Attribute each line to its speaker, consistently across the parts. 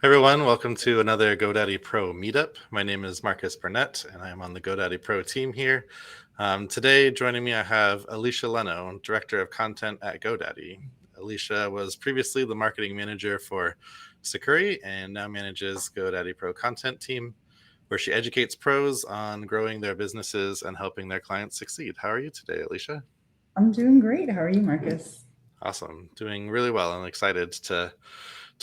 Speaker 1: Hi everyone, welcome to another GoDaddy Pro Meetup. My name is Marcus Burnett, and I'm on the GoDaddy Pro team here. Today, joining me, I have Alycia Leno, Director of Content at GoDaddy. Alycia was previously the marketing manager for Sucuri and now manages GoDaddy Pro Content team, where she educates pros on growing their businesses and helping their clients succeed. How are you today, Alycia?
Speaker 2: I'm doing great. How are you, Marcus?
Speaker 1: Awesome. Doing really well. I'm excited to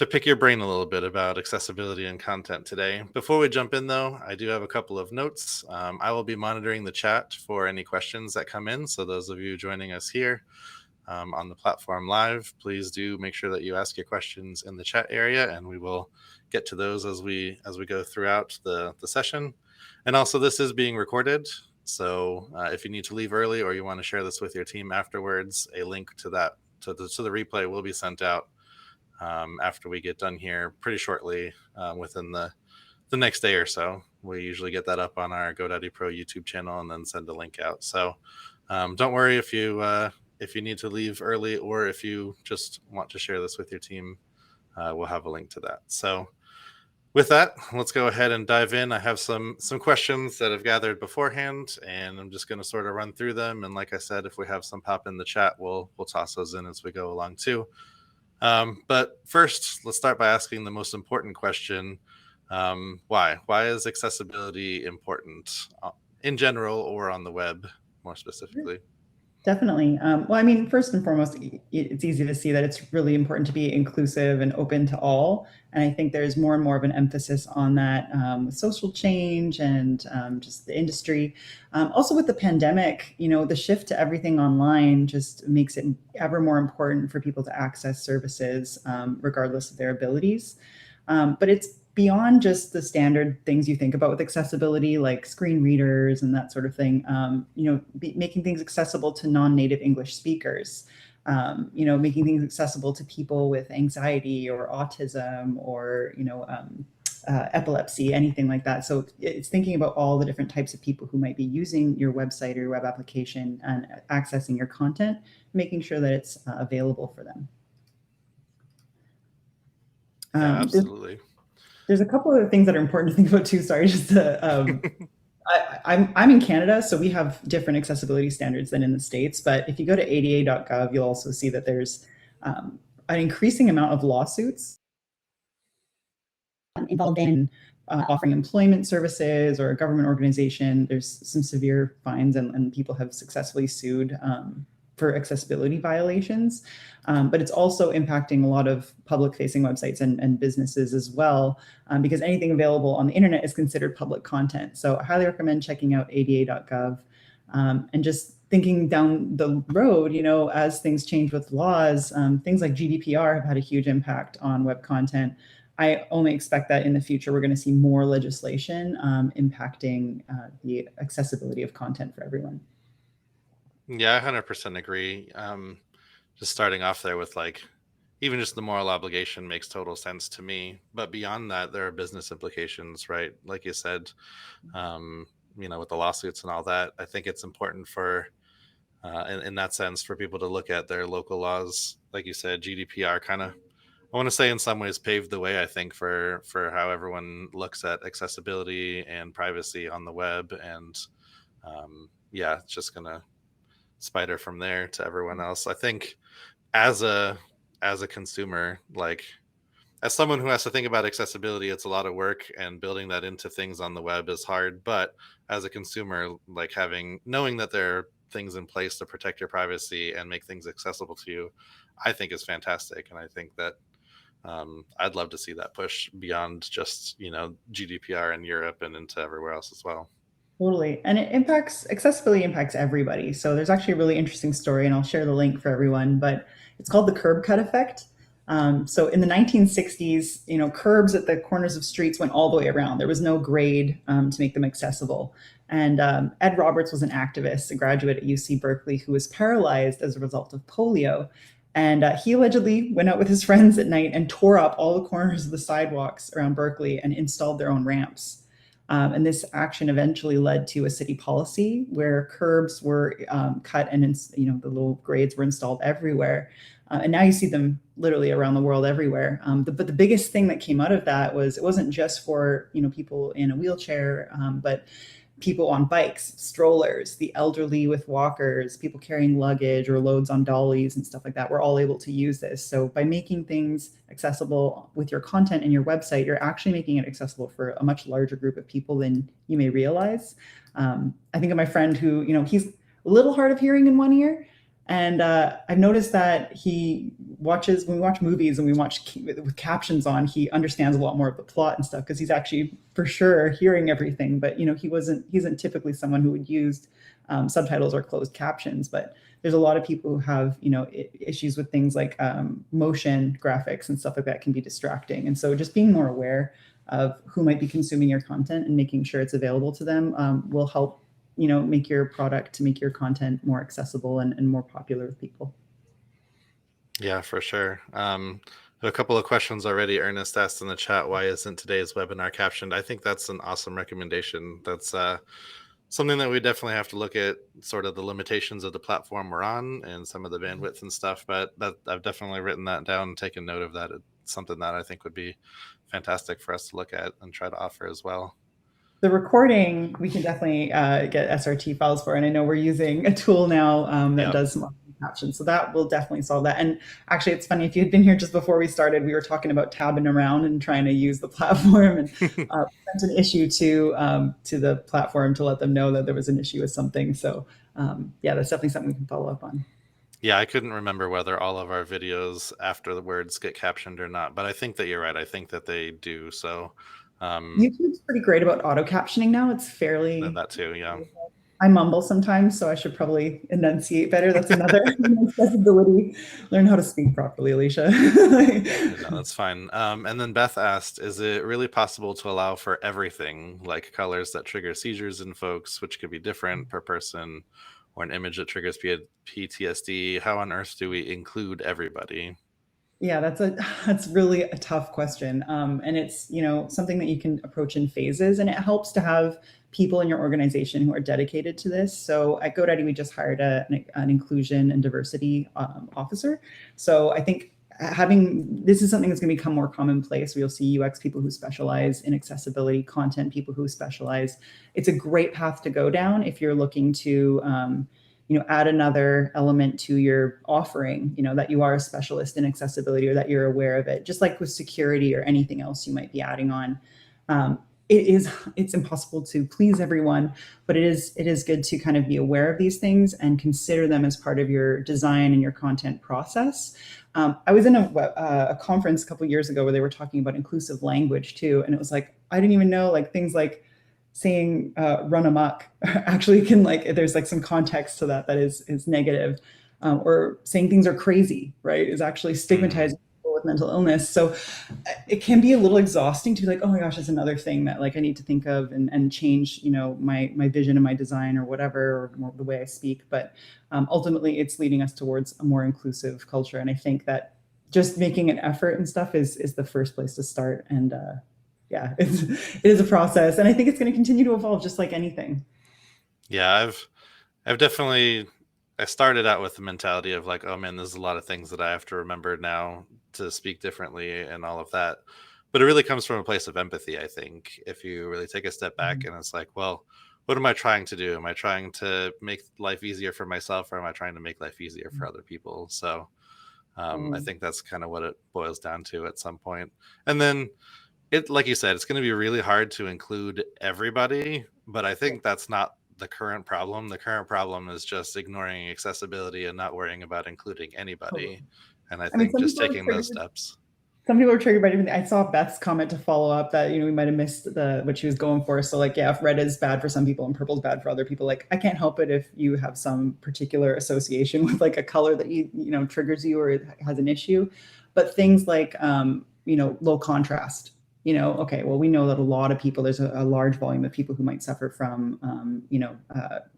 Speaker 1: pick your brain a little bit about accessibility and content today. Before we jump in, though, I do have a couple of notes. I will be monitoring the chat for any questions that come in. So those of you joining us here on the platform live, please do make sure that you ask your questions in the chat area, and we will get to those as we go throughout the session. And also, this is being recorded. So if you need to leave early or you want to share this with your team afterwards, a link to that to the replay will be sent out after we get done here pretty shortly within the next day or so. We usually get that up on our GoDaddy Pro YouTube channel and then send a link out. So don't worry if you need to leave early or if you just want to share this with your team, we'll have a link to that. So with that, let's go ahead and dive in. I have some questions that I've gathered beforehand, and I'm just going to sort of run through them. And like I said, if we have some pop in the chat, we'll toss those in as we go along too. But first, let's start by asking the most important question. Why? Why is accessibility important in general or on the web more specifically?
Speaker 2: Definitely. Well, I mean, first and foremost, it's easy to see that it's really important to be inclusive and open to all. And I think there's more and more of an emphasis on that with social change and just the industry. Also with the pandemic, the shift to everything online just makes it ever more important for people to access services regardless of their abilities. But it's beyond just the standard things you think about with accessibility, like screen readers and that sort of thing. Making things accessible to non-native English speakers. Making things accessible to people with anxiety or autism or epilepsy, anything like that. So it's thinking about all the different types of people who might be using your website or your web application and accessing your content, making sure that it's available for them.
Speaker 1: Yeah, absolutely.
Speaker 2: There's a couple of things that are important to think about too. Sorry, just to, I'm in Canada, so we have different accessibility standards than in the States. But if you go to ada.gov, you'll also see that there's an increasing amount of lawsuits involved in offering employment services or a government organization. There's some severe fines, and people have successfully sued for accessibility violations. But it's also impacting a lot of public-facing websites and businesses as well, because anything available on the internet is considered public content. So I highly recommend checking out ada.gov and just thinking down the road, as things change with laws, things like GDPR have had a huge impact on web content. I only expect that in the future we're going to see more legislation impacting the accessibility of content for everyone.
Speaker 1: Yeah, I 100% agree. Just starting off there with even just the moral obligation makes total sense to me. But beyond that, there are business implications, right? Like you said, with the lawsuits and all that, I think it's important for, in that sense, for people to look at their local laws. Like you said, GDPR kind of, I want to say in some ways paved the way, I think, for how everyone looks at accessibility and privacy on the web. And it's just going to spider from there to everyone else. I think as a consumer, as someone who has to think about accessibility, it's a lot of work, and building that into things on the web is hard. But as a consumer, knowing that there are things in place to protect your privacy and make things accessible to you, I think is fantastic. And I think that I'd love to see that push beyond just GDPR in Europe and into everywhere else as well.
Speaker 2: Totally. And accessibility impacts everybody. So there's actually a really interesting story, and I'll share the link for everyone, but it's called the curb cut effect. So in the 1960s, curbs at the corners of streets went all the way around. There was no grade to make them accessible. And Ed Roberts was an activist, a graduate at UC Berkeley, who was paralyzed as a result of polio. And he allegedly went out with his friends at night and tore up all the corners of the sidewalks around Berkeley and installed their own ramps. And this action eventually led to a city policy where curbs were cut and the little grades were installed everywhere. And now you see them literally around the world everywhere. But the biggest thing that came out of that was it wasn't just for people in a wheelchair, but people on bikes, strollers, the elderly with walkers, people carrying luggage or loads on dollies and stuff like that. We're all able to use this. So by making things accessible with your content and your website, you're actually making it accessible for a much larger group of people than you may realize. I think of my friend who, he's a little hard of hearing in one ear. And I've noticed that when we watch movies and we watch with captions on, he understands a lot more of the plot and stuff because he's actually for sure hearing everything. But, he isn't typically someone who would use subtitles or closed captions. But there's a lot of people who have, issues with things like motion graphics and stuff like that can be distracting. And so just being more aware of who might be consuming your content and making sure it's available to them will help make your product, to make your content more accessible and more popular with people.
Speaker 1: Yeah, for sure. A couple of questions already. Ernest asked in the chat, why isn't today's webinar captioned? I think that's an awesome recommendation. That's something that we definitely have to look at, sort of the limitations of the platform we're on and some of the bandwidth and stuff. But I've definitely written that down and taken note of that. It's something that I think would be fantastic for us to look at and try to offer as well.
Speaker 2: The recording, we can definitely get SRT files for. And I know we're using a tool now that does some captions. So that will definitely solve that. And actually, it's funny, if you had been here just before we started, we were talking about tabbing around and trying to use the platform and sent an issue to the platform to let them know that there was an issue with something. So yeah, that's definitely something we can follow up on.
Speaker 1: Yeah, I couldn't remember whether all of our videos after the words get captioned or not, but I think that you're right. I think that they do. So
Speaker 2: YouTube's pretty great about auto captioning now. It's fairly
Speaker 1: that too, yeah.
Speaker 2: I mumble sometimes, so I should probably enunciate better. That's another accessibility. Learn how to speak properly, Alycia.
Speaker 1: No, that's fine. And then Beth asked, is it really possible to allow for everything, like colors that trigger seizures in folks, which could be different per person, or an image that triggers PTSD? How on earth do we include everybody?
Speaker 2: Yeah, that's really a tough question. And it's, something that you can approach in phases, and it helps to have people in your organization who are dedicated to this. So at GoDaddy, we just hired an inclusion and diversity officer. So I think this is something that's going to become more commonplace. We'll see UX people who specialize in accessibility, content people who specialize. It's a great path to go down if you're looking to add another element to your offering, that you are a specialist in accessibility or that you're aware of it, just like with security or anything else you might be adding on. It's impossible to please everyone, but it is good to kind of be aware of these things and consider them as part of your design and your content process. I was in a conference a couple of years ago where they were talking about inclusive language too, and it was like, I didn't even know, like, things like saying run amok actually can, there's some context to that is negative, or saying things are crazy, right, is actually stigmatizing people with mental illness. So it can be a little exhausting to be like, oh my gosh, that's another thing that I need to think of and change, my vision and my design or whatever, or more the way I speak. But ultimately it's leading us towards a more inclusive culture. And I think that just making an effort and stuff is the first place to start. And yeah, it is a process, and I think it's going to continue to evolve, just like anything.
Speaker 1: Yeah, I've definitely, I started out with the mentality of like, oh man, there's a lot of things that I have to remember now to speak differently and all of that. But it really comes from a place of empathy, I think. If you really take a step back and it's like, well, what am I trying to do? Am I trying to make life easier for myself, or am I trying to make life easier for other people? So I think that's kind of what it boils down to at some point. And then like you said, it's going to be really hard to include everybody, but I think that's not the current problem. The current problem is just ignoring accessibility and not worrying about including anybody. And I think just taking those steps.
Speaker 2: Some people are triggered by different things. I saw Beth's comment to follow up that, we might have missed what she was going for. So if red is bad for some people and purple is bad for other people, I can't help it if you have some particular association with a color that triggers you or has an issue. But things like, low contrast, okay, well, we know that a lot of people, there's a large volume of people who might suffer from,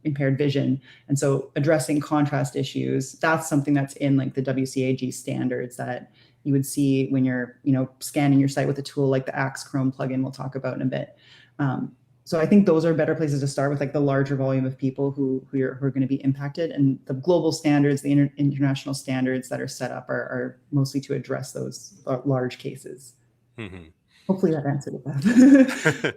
Speaker 2: impaired vision. And so addressing contrast issues, that's something that's in the WCAG standards that you would see when you're, scanning your site with a tool like the Axe Chrome plugin we'll talk about in a bit. So I think those are better places to start with, like the larger volume of people who are going to be impacted, and the global standards, the international standards that are set up are mostly to address those large cases.
Speaker 1: Hmm.
Speaker 2: Hopefully that answered it, Beth.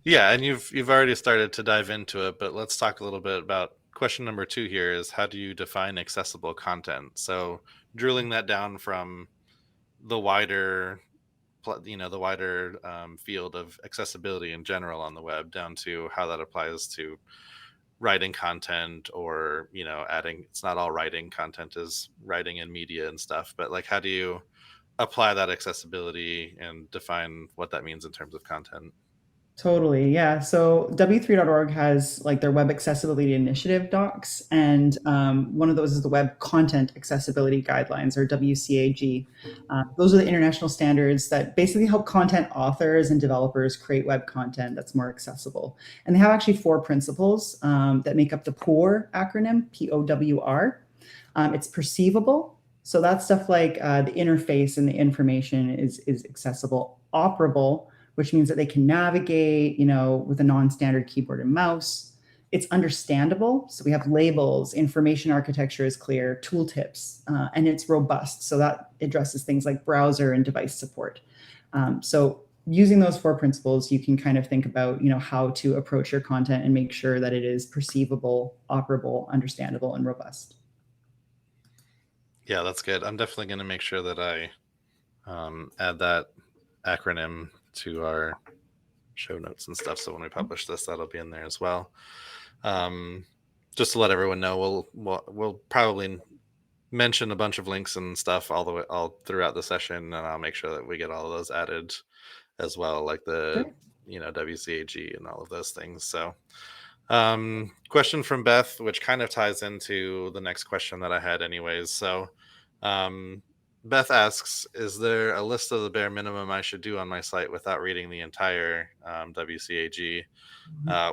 Speaker 1: Yeah, and you've already started to dive into it, but let's talk a little bit about question number 2 here is how do you define accessible content? So drilling that down from the wider the wider field of accessibility in general on the web down to how that applies to writing content, or adding, it's not all writing content is writing in media and stuff, but like how do you apply that accessibility and define what that means in terms of content?
Speaker 2: Totally. Yeah. So W3.org has like their web accessibility initiative docs. And one of those is the Web Content Accessibility Guidelines, or WCAG. Those are the international standards that basically help content authors and developers create web content that's more accessible. And they have actually 4 principles that make up the POWR acronym, POWR. It's perceivable. So that's stuff like the interface and the information is accessible. Operable, which means that they can navigate, with a non-standard keyboard and mouse. It's understandable. So we have labels, information architecture is clear, tooltips, and it's robust. So that addresses things like browser and device support. So using those 4 principles, you can kind of think about, how to approach your content and make sure that it is perceivable, operable, understandable, and robust.
Speaker 1: Yeah, that's good. I'm definitely going to make sure that I add that acronym to our show notes and stuff. So when we publish this, that'll be in there as well. Um, just to let everyone know, we'll probably mention a bunch of links and stuff all throughout the session, and I'll make sure that we get all of those added as well, like the
Speaker 2: Great.
Speaker 1: WCAG and all of those things. So question from Beth, which kind of ties into the next question that I had anyways. So um, Beth asks, is there a list of the bare minimum I should do on my site without reading the entire WCAG?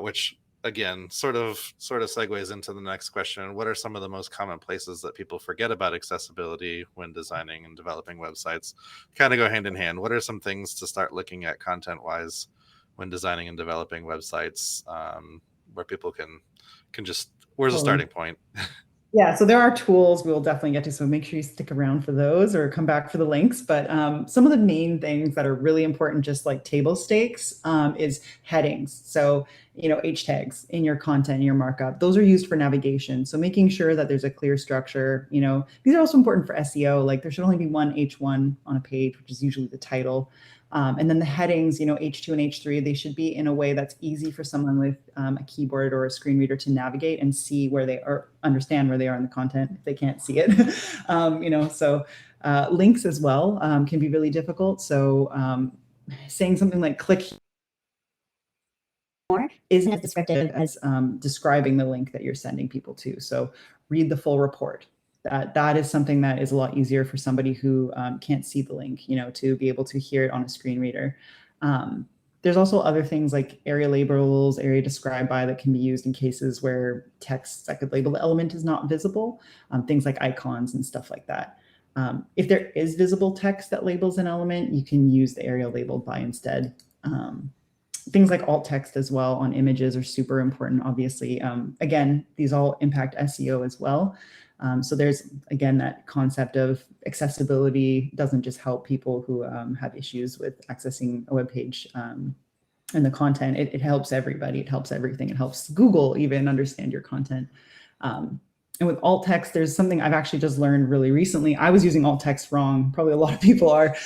Speaker 1: Which again sort of segues into the next question. What are some of the most common places that people forget about accessibility when designing and developing websites? Kind of go hand in hand. What are some things to start looking at content wise when designing and developing websites, where people can just, where's the
Speaker 2: Totally.
Speaker 1: starting point?
Speaker 2: Yeah, so there are tools we'll definitely get to, so make sure you stick around for those or come back for the links. But some of the main things that are really important, just like table stakes, is headings. So, H tags in your content, in your markup, those are used for navigation. So making sure that there's a clear structure, these are also important for SEO. Like there should only be one H1 on a page, which is usually the title. And then the headings, H2 and H3, they should be in a way that's easy for someone with a keyboard or a screen reader to navigate and see where they are, understand where they are in the content if they can't see it. So links as well can be really difficult. So saying something like click more isn't as descriptive as describing the link that you're sending people to. So read the full report. That is something that is a lot easier for somebody who can't see the link, to be able to hear it on a screen reader. There's also other things like area labels, area described by, that can be used in cases where text that could label the element is not visible, things like icons and stuff like that. If there is visible text that labels an element, you can use the area labeled by instead. Things like alt text as well on images are super important, obviously. Again, these all impact SEO as well. So there's, again, that concept of accessibility doesn't just help people who have issues with accessing a web page and the content. It helps everybody. It helps everything. It helps Google even understand your content. And with alt text, there's something I've actually just learned really recently. I was using alt text wrong. Probably a lot of people are.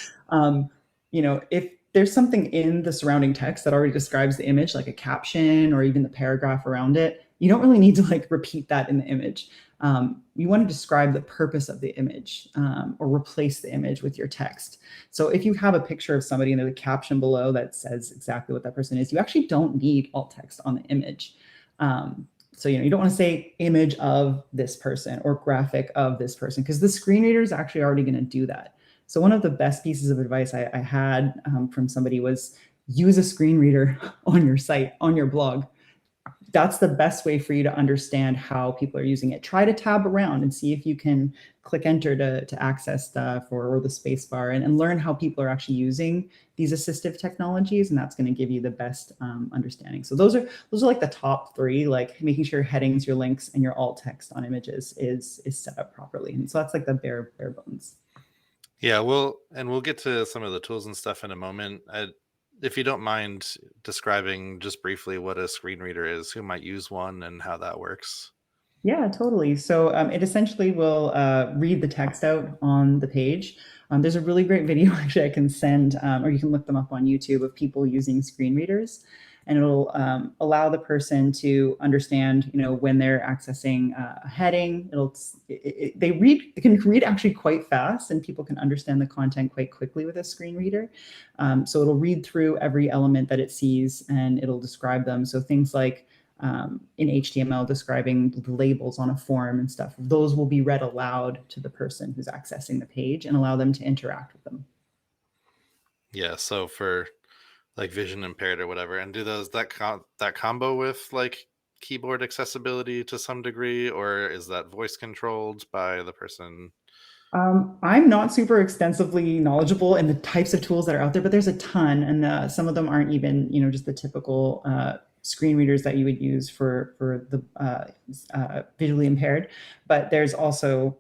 Speaker 2: If there's something in the surrounding text that already describes the image, like a caption or even the paragraph around it, you don't really need to repeat that in the image. You want to describe the purpose of the image or replace the image with your text. So if you have a picture of somebody and there's a caption below that says exactly what that person is, you actually don't need alt text on the image. So, you don't want to say image of this person or graphic of this person, because the screen reader is actually already going to do that. So one of the best pieces of advice I had from somebody was use a screen reader on your site, on your blog. that's the best way for you to understand how people are using it. Try to tab around and see if you can click enter to access stuff, or the space bar, and learn how people are actually using these assistive technologies, and that's going to give you the best understanding. So those are like the top three, like making sure headings, your links, and your alt text on images is set up properly. And so that's like the bare bones.
Speaker 1: Yeah, we'll get to some of the tools and stuff in a moment. If you don't mind describing just briefly what a screen reader is, who might use one, and how that works.
Speaker 2: Yeah, totally. So it essentially will read the text out on the page. There's a really great video actually I can send, or you can look them up on YouTube, of people using screen readers, and it'll allow the person to understand, when they're accessing a heading. They can read actually quite fast, and people can understand the content quite quickly with a screen reader. So it'll read through every element that it sees, and it'll describe them. So things like in HTML describing the labels on a form and stuff, those will be read aloud to the person who's accessing the page and allow them to interact with them.
Speaker 1: Yeah, so for like vision impaired or whatever, and do those that combo with like keyboard accessibility to some degree, or is that voice controlled by the person?
Speaker 2: I'm not super extensively knowledgeable in the types of tools that are out there, but there's a ton, and some of them aren't even, just the typical screen readers that you would use for the visually impaired. But there's also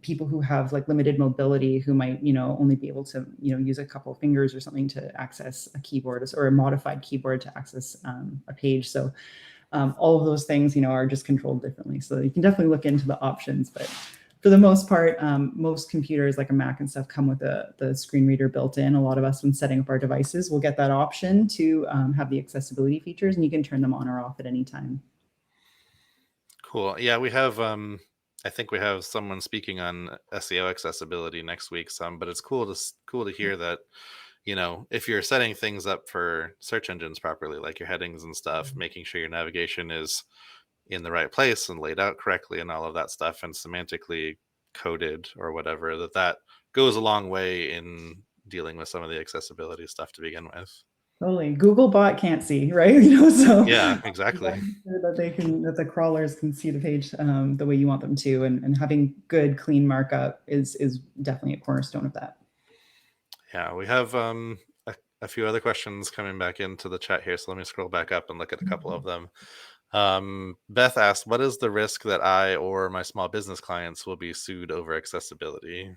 Speaker 2: people who have like limited mobility, who might, only be able to, use a couple of fingers or something to access a keyboard, or a modified keyboard to access a page. So all of those things, are just controlled differently. So you can definitely look into the options, but for the most part, most computers like a Mac and stuff come with the screen reader built in. A lot of us, when setting up our devices, will get that option to have the accessibility features, and you can turn them on or off at any time.
Speaker 1: Cool. Yeah, we have I think we have someone speaking on SEO accessibility next week some, but it's cool to hear that, if you're setting things up for search engines properly, like your headings and stuff, making sure your navigation is in the right place and laid out correctly and all of that stuff, and semantically coded or whatever, that goes a long way in dealing with some of the accessibility stuff to begin with.
Speaker 2: Totally. Googlebot can't see, right? So
Speaker 1: Yeah, exactly.
Speaker 2: sure that the crawlers can see the page the way you want them to, and having good, clean markup is definitely a cornerstone of that.
Speaker 1: Yeah, we have a few other questions coming back into the chat here, so let me scroll back up and look at a couple of them. Beth asked, what is the risk that I or my small business clients will be sued over accessibility?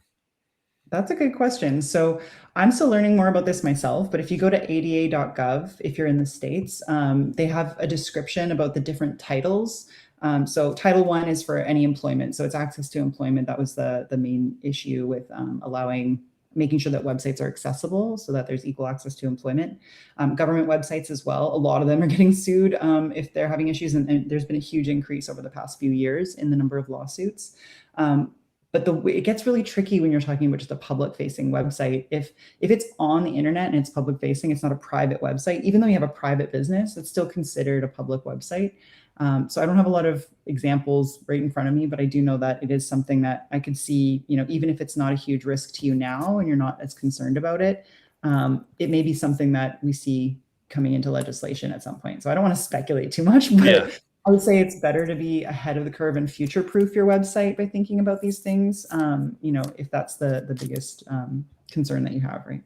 Speaker 2: That's a good question. So I'm still learning more about this myself, but if you go to ada.gov, if you're in the States, they have a description about the different titles. So Title I is for any employment. So it's access to employment. That was the main issue with making sure that websites are accessible so that there's equal access to employment. Government websites as well. A lot of them are getting sued if they're having issues, and there's been a huge increase over the past few years in the number of lawsuits. But it gets really tricky when you're talking about just a public-facing website. If it's on the internet and it's public-facing, it's not a private website. Even though you have a private business, it's still considered a public website. So I don't have a lot of examples right in front of me, but I do know that it is something that I could see, even if it's not a huge risk to you now and you're not as concerned about it, it may be something that we see coming into legislation at some point. So I don't want to speculate too much, but
Speaker 1: Yeah.
Speaker 2: I would say it's better to be ahead of the curve and future-proof your website by thinking about these things, if that's the biggest concern that you have, right?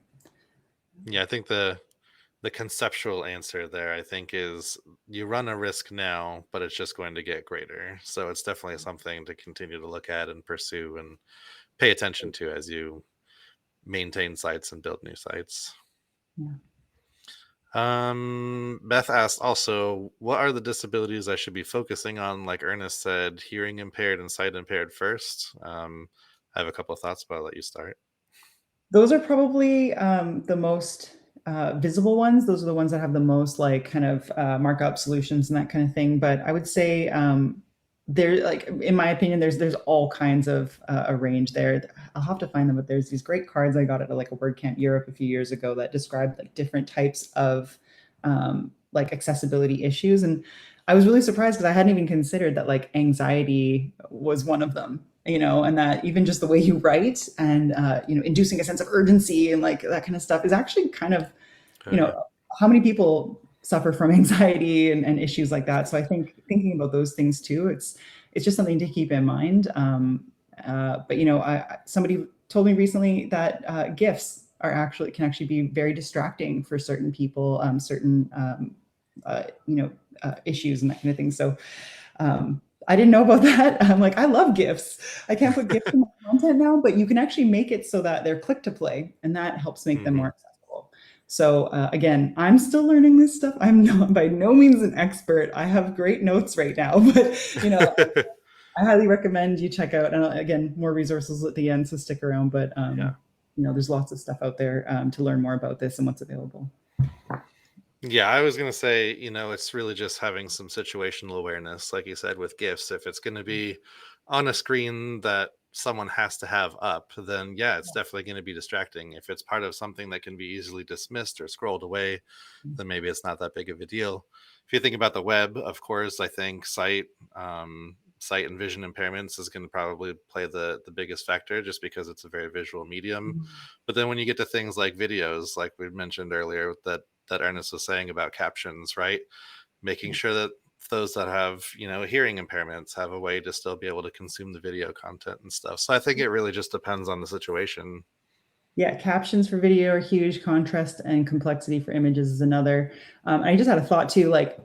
Speaker 1: Yeah, I think the conceptual answer there, I think, is you run a risk now, but it's just going to get greater. So it's definitely something to continue to look at and pursue and pay attention to as you maintain sites and build new sites.
Speaker 2: Yeah.
Speaker 1: Beth asked also, what are the disabilities I should be focusing on? Like Ernest said, hearing impaired and sight impaired first. I have a couple of thoughts, but I'll let you start.
Speaker 2: Those are probably the most visible ones. Those are the ones that have the most like kind of markup solutions and that kind of thing. But I would say there, like in my opinion, there's all kinds of a range there. I'll have to find them, but there's these great cards I got at like a WordCamp Europe a few years ago that described like different types of like accessibility issues, and I was really surprised because I hadn't even considered that like anxiety was one of them, and that even just the way you write and, inducing a sense of urgency and like that kind of stuff is actually kind of,
Speaker 1: Oh,
Speaker 2: you
Speaker 1: yeah.
Speaker 2: know, how many people suffer from anxiety and issues like that. So I think thinking about those things too, it's just something to keep in mind. But somebody told me recently that GIFs can actually be very distracting for certain people, certain issues and that kind of thing. So I didn't know about that. I'm like, I love GIFs. I can't put GIFs in my content now, but you can actually make it so that they're click to play, and that helps make them more accessible. So again, I'm still learning this stuff. I'm not by no means an expert. I have great notes right now, but I highly recommend you check out. And again, more resources at the end, so stick around. But
Speaker 1: Yeah.
Speaker 2: there's lots of stuff out there to learn more about this and what's available.
Speaker 1: Yeah, I was going to say, it's really just having some situational awareness, like you said, with GIFs. If it's going to be on a screen that someone has to have up, then yeah, it's definitely going to be distracting. If it's part of something that can be easily dismissed or scrolled away, then maybe it's not that big of a deal. If you think about the web, of course, I think sight and vision impairments is going to probably play the biggest factor, just because it's a very visual medium. But then when you get to things like videos, like we mentioned earlier, that Ernest was saying about captions, right? Making sure that those that have, hearing impairments have a way to still be able to consume the video content and stuff. So I think it really just depends on the situation.
Speaker 2: Yeah, captions for video are huge. Contrast and complexity for images is another. I just had a thought too, like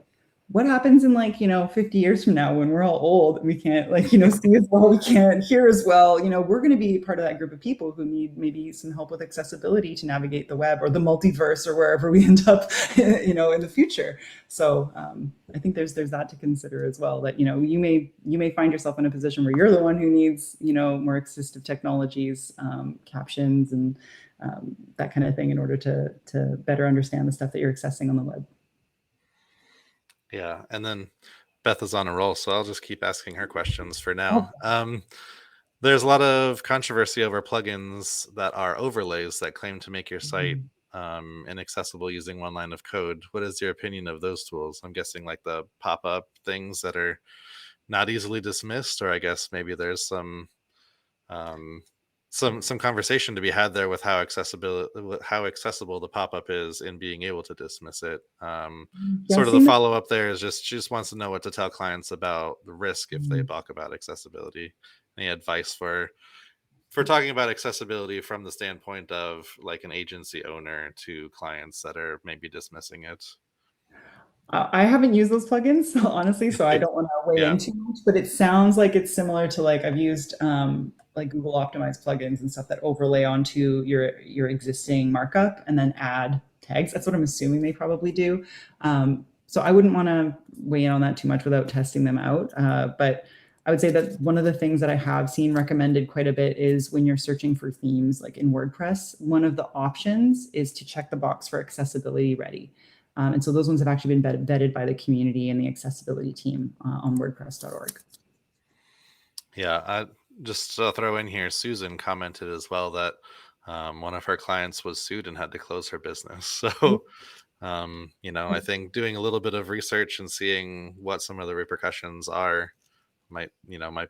Speaker 2: what happens in 50 years from now when we're all old and we can't see as well, we can't hear as well. We're going to be part of that group of people who need maybe some help with accessibility to navigate the web or the multiverse or wherever we end up, in the future. So I think there's that to consider as well. That you may find yourself in a position where you're the one who needs more assistive technologies, captions, and that kind of thing in order to better understand the stuff that you're accessing on the web.
Speaker 1: Yeah, and then Beth is on a roll, so I'll just keep asking her questions for
Speaker 2: Oh,
Speaker 1: now. There's a lot of controversy over plugins that are overlays that claim to make your site inaccessible using one line of code. What is your opinion of those tools? I'm guessing like the pop-up things that are not easily dismissed, or I guess maybe there's um, some conversation to be had there with how accessible the pop-up is in being able to dismiss it. Sort of the
Speaker 2: guessing that.
Speaker 1: follow-up there is just she just wants to know what to tell clients about the risk if they balk about accessibility. Any advice for talking about accessibility from the standpoint of like an agency owner to clients that are maybe dismissing it?
Speaker 2: I haven't used those plugins, so honestly, so I don't want to weigh
Speaker 1: Yeah.
Speaker 2: in too much, but it sounds like it's similar to like I've used like Google optimized plugins and stuff that overlay onto your existing markup and then add tags. That's what I'm assuming they probably do. So I wouldn't want to weigh in on that too much without testing them out. But I would say that one of the things that I have seen recommended quite a bit is when you're searching for themes, like in WordPress, one of the options is to check the box for accessibility ready. And so those ones have actually been vetted by the community and the accessibility team on WordPress.org.
Speaker 1: Yeah, I just throw in here, Susan commented as well that one of her clients was sued and had to close her business. So, I think doing a little bit of research and seeing what some of the repercussions are might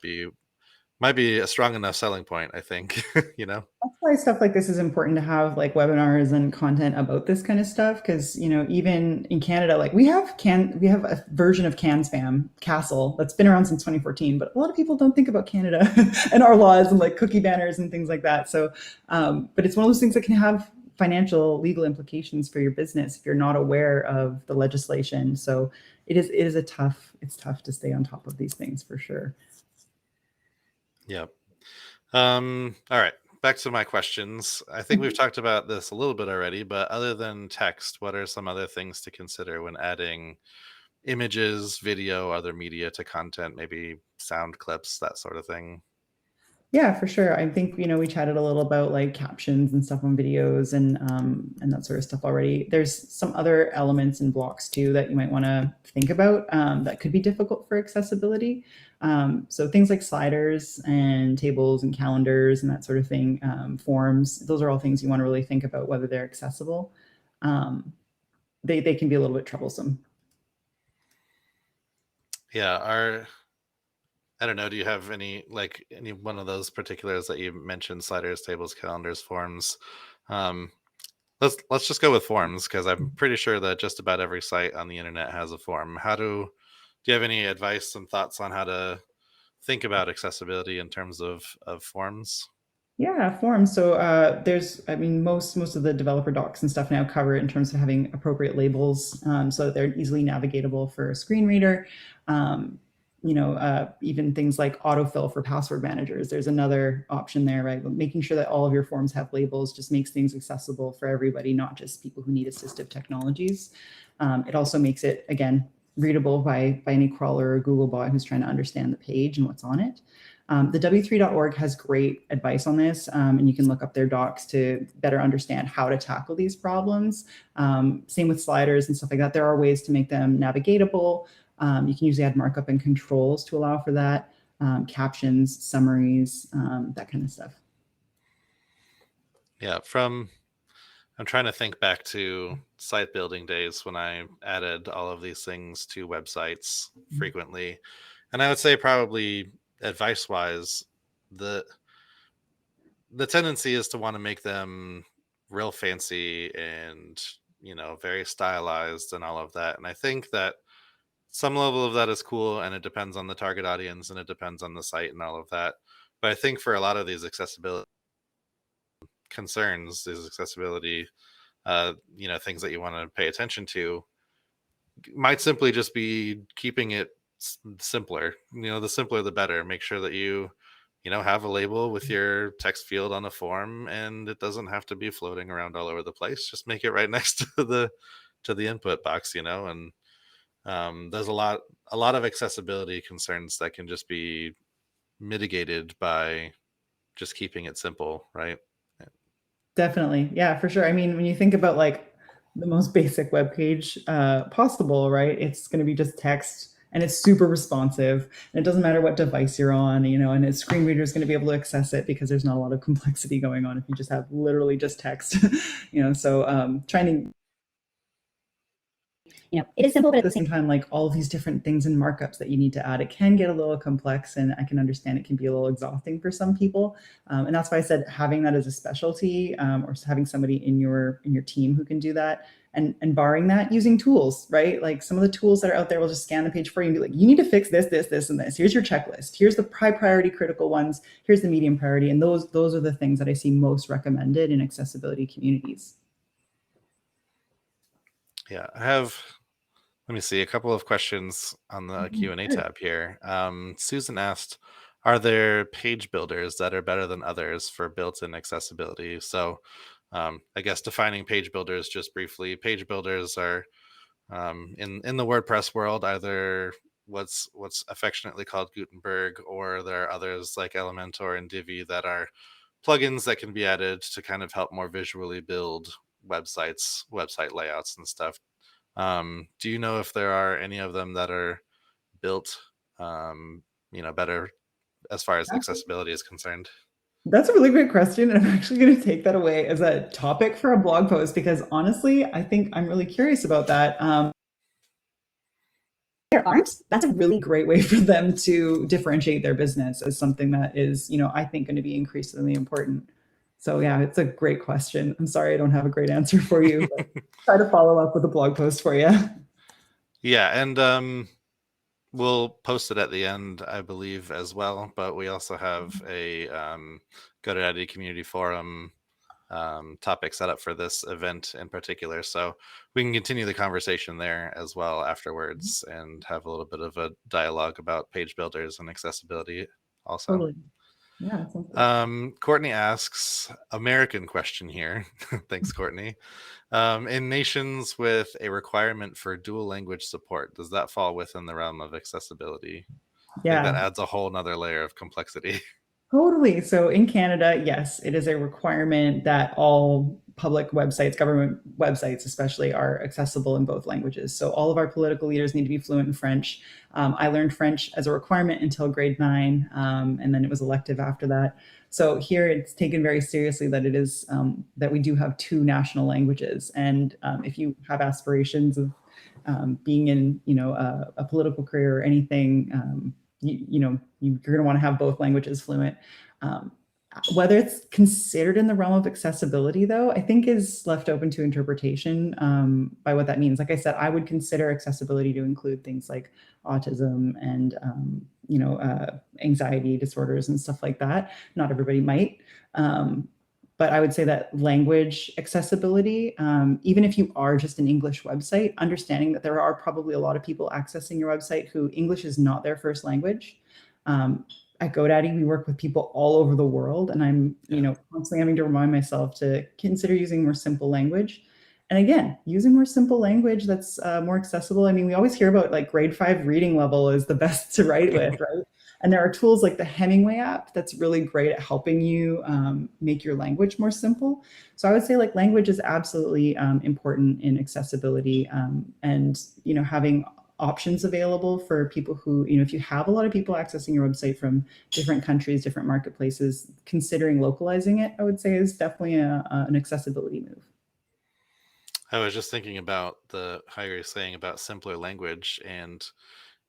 Speaker 1: be a strong enough selling point, I think.
Speaker 2: That's why stuff like this is important to have like webinars and content about this kind of stuff because even in Canada, like we have a version of Can Spam Castle that's been around since 2014, but a lot of people don't think about Canada and our laws and like cookie banners and things like that. So, but it's one of those things that can have financial legal implications for your business if you're not aware of the legislation. So it's tough to stay on top of these things for sure.
Speaker 1: Yeah. All right. Back to my questions. I think we've talked about this a little bit already, but other than text, what are some other things to consider when adding images, video, other media to content, maybe sound clips, that sort of thing?
Speaker 2: Yeah, for sure. I think we chatted a little about like captions and stuff on videos and that sort of stuff already. There's some other elements and blocks too that you might want to think about that could be difficult for accessibility. So things like sliders and tables and calendars and that sort of thing, forms. Those are all things you want to really think about whether they're accessible. Um, they can be a little bit troublesome.
Speaker 1: Yeah. I don't know. Do you have any one of those particulars that you mentioned, sliders, tables, calendars, forms? Um, let's just go with forms, because I'm pretty sure that just about every site on the internet has a form. Do you have any advice and thoughts on how to think about accessibility in terms of forms?
Speaker 2: Yeah, forms. So there's, I mean, most of the developer docs and stuff now cover it in terms of having appropriate labels, so that they're easily navigatable for a screen reader. Um, even things like autofill for password managers. There's another option there, right? But making sure that all of your forms have labels just makes things accessible for everybody, not just people who need assistive technologies. It also makes it, again, readable by any crawler or Google bot who's trying to understand the page and what's on it. The w3.org has great advice on this, and you can look up their docs to better understand how to tackle these problems. Same with sliders and stuff like that. There are ways to make them navigatable. You can usually add markup and controls to allow for that, captions, summaries, that kind of stuff.
Speaker 1: Yeah, I'm trying to think back to site building days when I added all of these things to websites frequently. And I would say, probably advice wise, the the tendency is to want to make them real fancy and, very stylized and all of that. And I think that some level of that is cool, and it depends on the target audience and it depends on the site and all of that. But I think for a lot of these accessibility concerns, these accessibility things that you want to pay attention to, might simply just be keeping it simpler. The simpler the better. Make sure that you have a label with your text field on a form, and it doesn't have to be floating around all over the place. Just make it right next to the input box, and there's a lot of accessibility concerns that can just be mitigated by just keeping it simple, right?
Speaker 2: Definitely. Yeah, for sure. I mean, when you think about like the most basic web page possible, right? It's going to be just text and it's super responsive. And it doesn't matter what device you're on, and a screen reader is going to be able to access it because there's not a lot of complexity going on if you just have literally just text. So trying to it is simple, but at the same time, like all of these different things and markups that you need to add, it can get a little complex, and I can understand it can be a little exhausting for some people. And that's why I said having that as a specialty, or having somebody in your team who can do that, and barring that, using tools, right? Like some of the tools that are out there will just scan the page for you and be like, you need to fix this, this, this, and this. Here's your checklist. Here's the high priority critical ones. Here's the medium priority. And those are the things that I see most recommended in accessibility communities.
Speaker 1: Yeah, I have, let me see, a couple of questions on the Q&A tab here. Susan asked, are there page builders that are better than others for built-in accessibility? So I guess defining page builders just briefly, page builders are, in the WordPress world, either what's affectionately called Gutenberg, or there are others like Elementor and Divi that are plugins that can be added to kind of help more visually build website layouts and stuff. Do you know if there are any of them that are built, better as far as accessibility is concerned?
Speaker 2: That's a really great question. And I'm actually going to take that away as a topic for a blog post because honestly, I think I'm really curious about that. There aren't. That's a really great way for them to differentiate their business as something that is, I think going to be increasingly important. So yeah, it's a great question. I'm sorry I don't have a great answer for you, but try to follow up with a blog post for you.
Speaker 1: Yeah, and we'll post it at the end, I believe, as well. But we also have a GoDaddy community forum topic set up for this event in particular, so we can continue the conversation there as well afterwards and have a little bit of a dialogue about page builders and accessibility also.
Speaker 2: Totally. Yeah, that sounds good.
Speaker 1: Courtney asks, American question here. Thanks, Courtney. In nations with a requirement for dual language support, does that fall within the realm of accessibility? I think that
Speaker 2: Yeah.
Speaker 1: adds a whole nother layer of complexity.
Speaker 2: Totally. So in Canada, yes, it is a requirement that all public websites, government websites especially, are accessible in both languages. So all of our political leaders need to be fluent in French. I learned French as a requirement until grade 9, and then it was elective after that. So here it's taken very seriously that it is that we do have two national languages. And if you have aspirations of being in, a political career or anything, you're going to want to have both languages fluent. Whether it's considered in the realm of accessibility, though, I think is left open to interpretation by what that means. Like I said, I would consider accessibility to include things like autism and anxiety disorders and stuff like that. Not everybody might. But I would say that language accessibility, even if you are just an English website, understanding that there are probably a lot of people accessing your website who English is not their first language. Um, at GoDaddy, we work with people all over the world, and I'm, constantly having to remind myself to consider using more simple language. And again, using more simple language that's more accessible. I mean, we always hear about like grade 5 reading level is the best to write with, right? And there are tools like the Hemingway app that's really great at helping you make your language more simple. So I would say like language is absolutely important in accessibility, and having options available for people who, if you have a lot of people accessing your website from different countries, different marketplaces, considering localizing it, I would say is definitely an accessibility move.
Speaker 1: I was just thinking about how you're saying about simpler language, and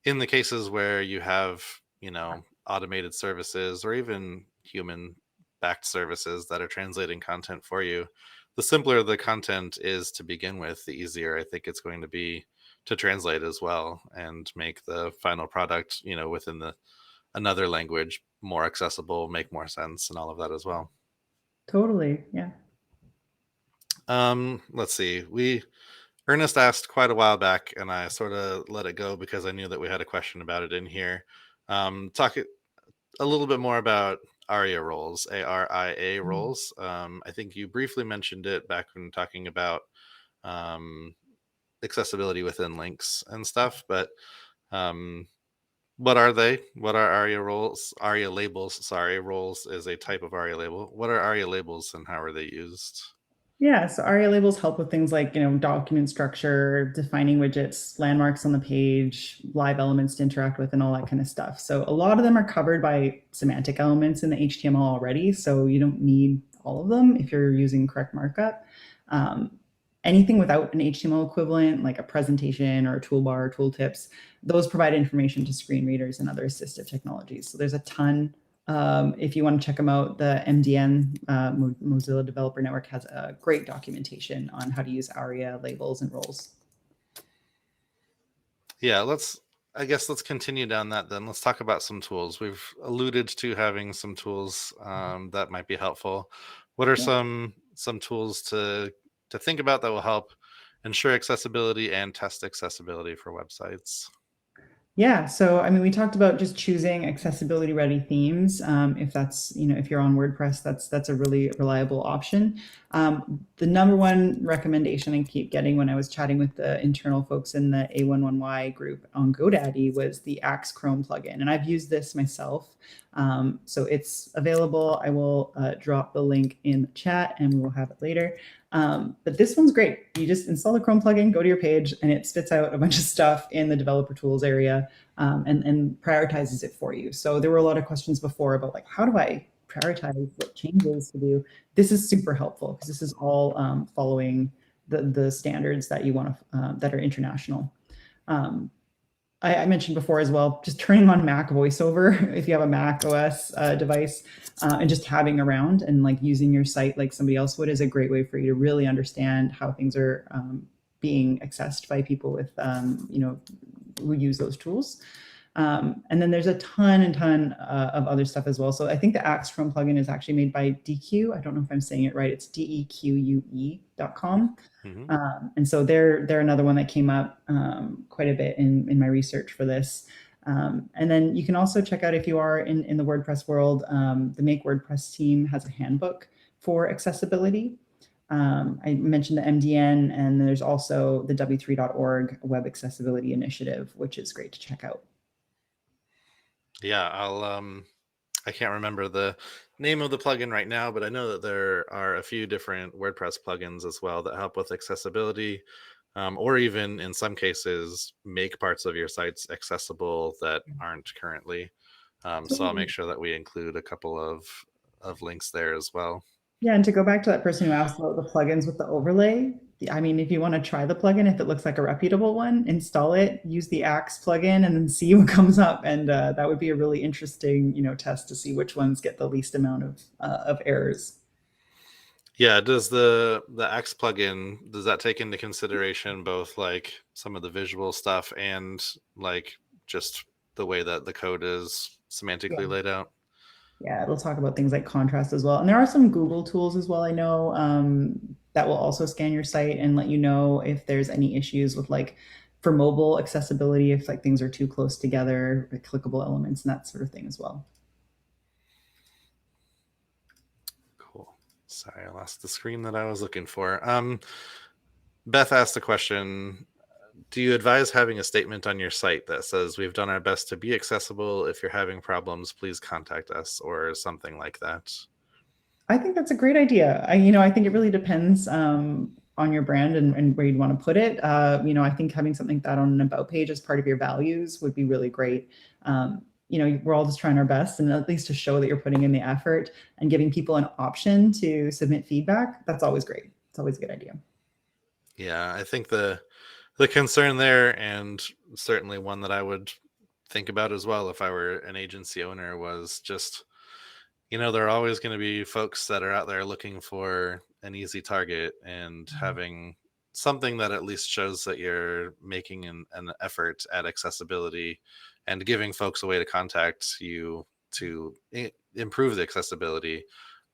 Speaker 1: in the cases where you have, automated services or even human backed services that are translating content for you, the simpler the content is to begin with, the easier I think it's going to be to translate as well and make the final product, within another language more accessible, make more sense, and all of that as well.
Speaker 2: Totally. Yeah.
Speaker 1: Let's see. Ernest asked quite a while back, and I sort of let it go because I knew that we had a question about it in here. Talk a little bit more about ARIA roles, ARIA roles. I think you briefly mentioned it back when talking about um, accessibility within links and stuff, but um, what are they? What are ARIA roles? ARIA labels, sorry, roles is a type of ARIA label. What are ARIA labels and how are they used?
Speaker 2: Yeah, so ARIA labels help with things like, document structure, defining widgets, landmarks on the page, live elements to interact with, and all that kind of stuff. So a lot of them are covered by semantic elements in the HTML already, so you don't need all of them if you're using correct markup. Um, Anything without an HTML equivalent, like a presentation or a toolbar or tooltips, those provide information to screen readers and other assistive technologies. So there's a ton. If you want to check them out, the MDN, Mozilla Developer Network, has a great documentation on how to use ARIA labels and roles.
Speaker 1: Yeah, I guess let's continue down that then. Let's talk about some tools. We've alluded to having some tools that might be helpful. What are
Speaker 2: Yeah.
Speaker 1: some tools to think about that will help ensure accessibility and test accessibility for websites?
Speaker 2: Yeah, so I mean, we talked about just choosing accessibility ready themes. If that's, if you're on WordPress, that's a really reliable option. The number one recommendation I keep getting when I was chatting with the internal folks in the A11Y group on GoDaddy was the Axe Chrome plugin, and I've used this myself. So it's available. I will drop the link in the chat, and we will have it later. But this one's great. You just install the Chrome plugin, go to your page, and it spits out a bunch of stuff in the developer tools area, and prioritizes it for you. So there were a lot of questions before about like, how do I prioritize what changes to do? This is super helpful because this is all following the standards that you want to, that are international. I mentioned before as well, just turning on Mac voiceover if you have a Mac OS device, and just having around and like using your site like somebody else would is a great way for you to really understand how things are being accessed by people with, who use those tools. And then there's a ton of other stuff as well. So I think the Axe Chrome plugin is actually made by DQ. I don't know if I'm saying it right. It's deque.com.
Speaker 1: Mm-hmm.
Speaker 2: And so they're another one that came up quite a bit in my research for this. And then you can also check out, if you are in the WordPress world, the Make WordPress team has a handbook for accessibility. I mentioned the MDN, and there's also the w3.org web accessibility initiative, which is great to check out.
Speaker 1: Yeah, I can't remember the name of the plugin right now, but I know that there are a few different WordPress plugins as well that help with accessibility, or even in some cases make parts of your sites accessible that aren't currently. So I'll make sure that we include a couple of links there as well.
Speaker 2: Yeah, and to go back to that person who asked about the plugins with the overlay, I mean, if you want to try the plugin, if it looks like a reputable one, install it, use the Axe plugin, and then see what comes up. And that would be a really interesting, test to see which ones get the least amount of errors.
Speaker 1: Yeah, does the X plugin, does that take into consideration both like some of the visual stuff and like just the way that the code is semantically laid out?
Speaker 2: Yeah, it'll talk about things like contrast as well. And there are some Google tools as well, I know, that will also scan your site and let you know if there's any issues with like for mobile accessibility, if like things are too close together, like clickable elements and that sort of thing as well.
Speaker 1: Cool. Sorry, I lost the screen that I was looking for. Beth asked the question, do you advise having a statement on your site that says we've done our best to be accessible? If you're having problems, please contact us, or something like that?
Speaker 2: I think that's a great idea. I think it really depends on your brand and where you'd want to put it. I think having something like that on an about page as part of your values would be really great. We're all just trying our best, and at least to show that you're putting in the effort and giving people an option to submit feedback. That's always great. It's always a good idea.
Speaker 1: Yeah, I think the concern there, and certainly one that I would think about as well if I were an agency owner, was just, there are always going to be folks that are out there looking for an easy target, and having something that at least shows that you're making an effort at accessibility and giving folks a way to contact you to improve the accessibility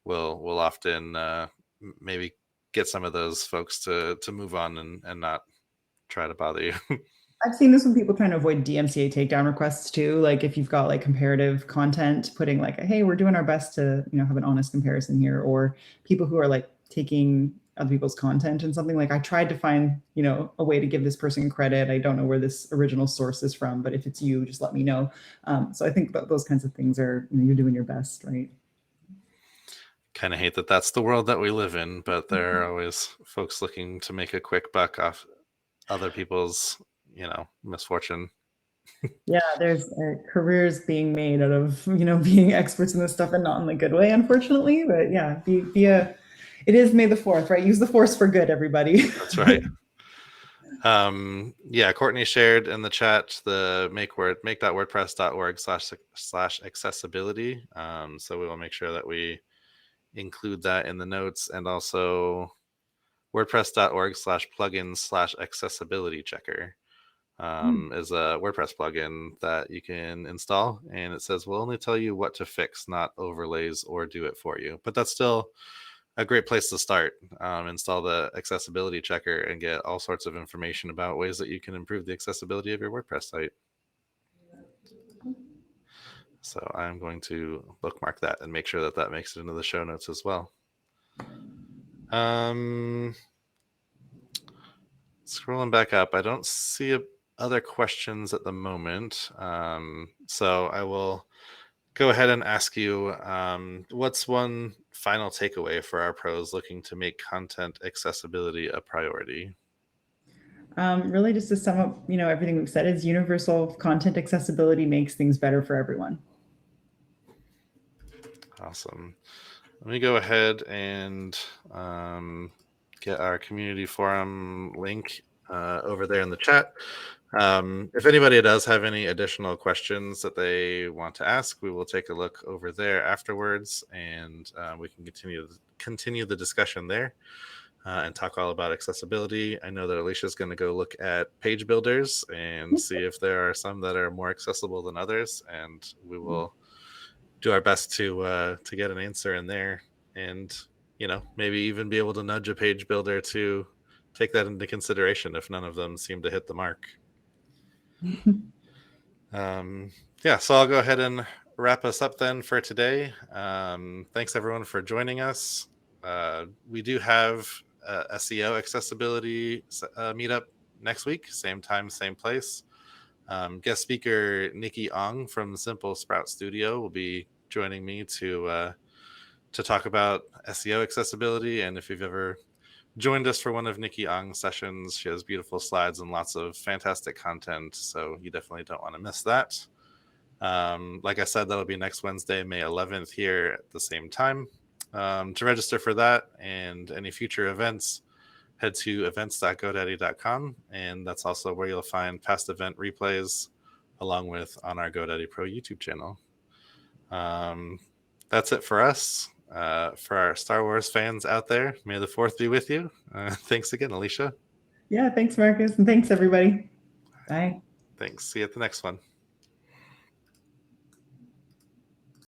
Speaker 1: will often maybe get some of those folks to move on and not try to bother you.
Speaker 2: I've seen this when people trying to avoid DMCA takedown requests too. Like if you've got like comparative content, putting like, hey, we're doing our best to, have an honest comparison here, or people who are like taking other people's content and something like I tried to find, a way to give this person credit. I don't know where this original source is from, but if it's you, just let me know. So I think those kinds of things are, you're doing your best, right?
Speaker 1: Kind of hate that that's the world that we live in, but there are always folks looking to make a quick buck off other people's, misfortune.
Speaker 2: Yeah, there's careers being made out of being experts in this stuff, and not in the good way, unfortunately. But yeah, it is May the 4th, right? Use the force for good, everybody.
Speaker 1: That's right. Yeah, Courtney shared in the chat the make.wordpress.org/ accessibility. So we will make sure that we include that in the notes, and also wordpress.org/plugins/accessibility checker. Is a WordPress plugin that you can install, and it says we'll only tell you what to fix, not overlays or do it for you. But that's still a great place to start. Install the accessibility checker and get all sorts of information about ways that you can improve the accessibility of your WordPress site. So I'm going to bookmark that and make sure that that makes it into the show notes as well. Scrolling back up, I don't see other questions at the moment. So I will go ahead and ask you, what's one final takeaway for our pros looking to make content accessibility a priority?
Speaker 2: Really, just to sum up, everything we've said is universal content accessibility makes things better for everyone.
Speaker 1: Awesome. Let me go ahead and get our community forum link over there in the chat. If anybody does have any additional questions that they want to ask, we will take a look over there afterwards, and we can continue the discussion there and talk all about accessibility. I know that Alycia is going to go look at page builders and see if there are some that are more accessible than others, and we will do our best to get an answer in there, and maybe even be able to nudge a page builder to take that into consideration if none of them seem to hit the mark. Yeah, so I'll go ahead and wrap us up then for today. Thanks everyone for joining us. We do have a SEO accessibility meetup next week, same time, same place. Guest speaker Nikki Ong from Simple Sprout Studio will be joining me to talk about SEO accessibility. And if you've ever joined us for one of Nikki Ong's sessions, she has beautiful slides and lots of fantastic content, so you definitely don't want to miss that. Like I said, that'll be next Wednesday, May 11th, here at the same time. To register for that and any future events, head to events.godaddy.com, and that's also where you'll find past event replays along with on our GoDaddy Pro YouTube channel. That's it for us. For our Star Wars fans out there, may the 4th be with you. Thanks again, Alycia.
Speaker 2: Yeah, thanks, Marcus, and thanks, everybody. Bye.
Speaker 1: Thanks. See you at the next one.